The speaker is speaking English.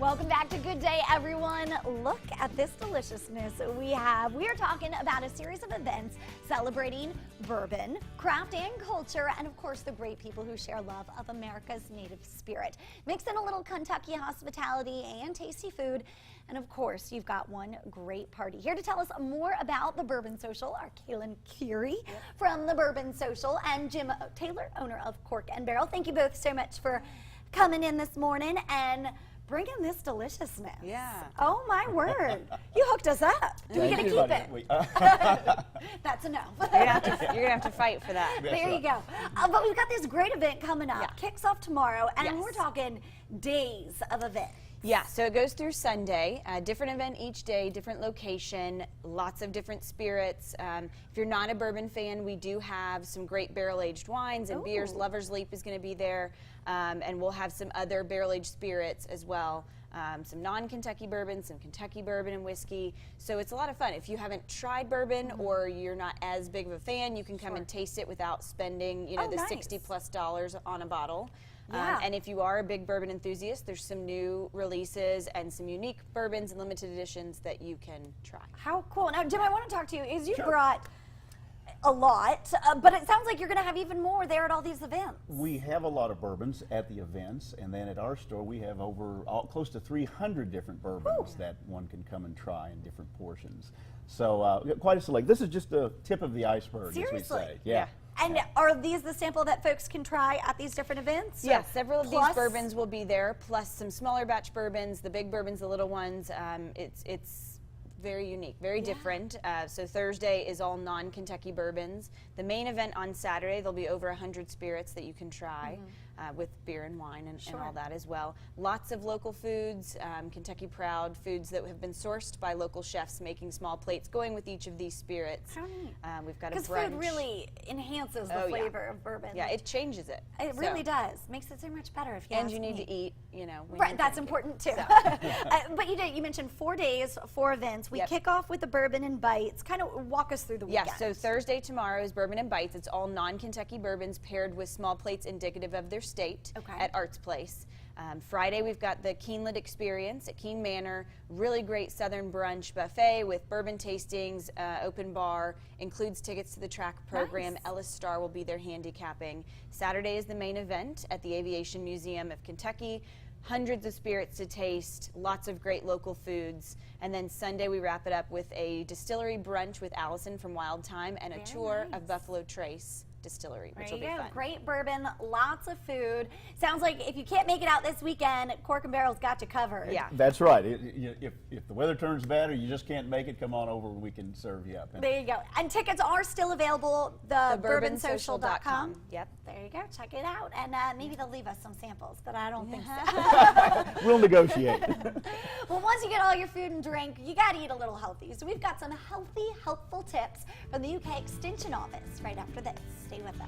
Welcome back to Good Day, everyone. Look at this deliciousness we have. We are talking about a series of events celebrating bourbon, craft, and culture, and of course the great people who share love of America's native spirit. Mix in a little Kentucky hospitality and tasty food, and of course you've got one great party. Here to tell us more about the Bourbon Social are Kaylin Curie from the Bourbon Social and Jim Taylor, owner of Cork and Barrel. Thank you both so much for coming in this morning and bringing this deliciousness. Yeah. Oh my word. You hooked us up. Do we get to keep it? That's a no. You're gonna have to fight for that. There you go. But we've got this great event coming up. Yeah. Kicks off tomorrow, and Yes. we're talking days of events. Yeah, so it goes through Sunday, a different event each day, different location, lots of different spirits. If you're not a bourbon fan, we do have some great barrel-aged wines and beers. Ooh. Lover's Leap is going to be there, and we'll have some other barrel-aged spirits as well. Some non-Kentucky bourbon, some Kentucky bourbon and whiskey. So it's a lot of fun. If you haven't tried bourbon or you're not as big of a fan, you can come and taste it without spending, you know, the nice. $60+ on a bottle. Yeah. And if you are a big bourbon enthusiast, there's some new releases and some unique bourbons and limited editions that you can try. How cool. Now, Jim, I want to talk to you. You brought a lot, but it sounds like you're going to have even more there at all these events. We have a lot of bourbons at the events, and then at our store we have close to 300 different bourbons that one can come and try in different portions. So quite a select. This is just the tip of the iceberg, Seriously? as we say. Yeah. And are these the sample that folks can try at these different events? Yeah, several of these Plus- bourbons will be there, plus some smaller batch bourbons, the big bourbons, the little ones. It's very unique, very different. So Thursday is all non-Kentucky bourbons. The main event on Saturday, there'll be over 100 spirits that you can try with beer and wine and all that as well. Lots of local foods, Kentucky proud foods that have been sourced by local chefs, making small plates, going with each of these spirits. How neat. We've got a Because brunch. food really enhances the flavor of bourbon. Yeah, it changes it. It really does. Makes it so much better if you And ask you need me. to eat, you know. when Right, you're that's drinking. important too. But you mentioned 4 days, 4 events. We kick off with the Bourbon and Bites. Kind of walk us through the weekend. Yeah, so Thursday, tomorrow is Bourbon and Bites. It's all non-Kentucky bourbons paired with small plates indicative of their state at Arts Place. Friday, we've got the Keeneland Experience at Keene Manor. Really great Southern brunch buffet with bourbon tastings, open bar, includes tickets to the track program. Nice. Ellis Starr will be there handicapping. Saturday is the main event at the Aviation Museum of Kentucky. Hundreds of spirits to taste, lots of great local foods. And then Sunday we wrap it up with a distillery brunch with Allison from Wild Thyme and a tour of Buffalo Trace Distillery, which will be fun. Great bourbon, lots of food. Sounds like if you can't make it out this weekend, Cork and Barrel's got you covered. Yeah. That's right. If the weather turns bad or you just can't make it, come on over. We can serve you up. There you go. And tickets are still available. The bourbonsocial.com. Yep. There you go. Check it out. And maybe they'll leave us some samples, but I don't think so. We'll negotiate. Well, once you get all your food and drink, you got to eat a little healthy. So we've got some healthy, helpful tips from the UK Extension Office right after this. Stay with us.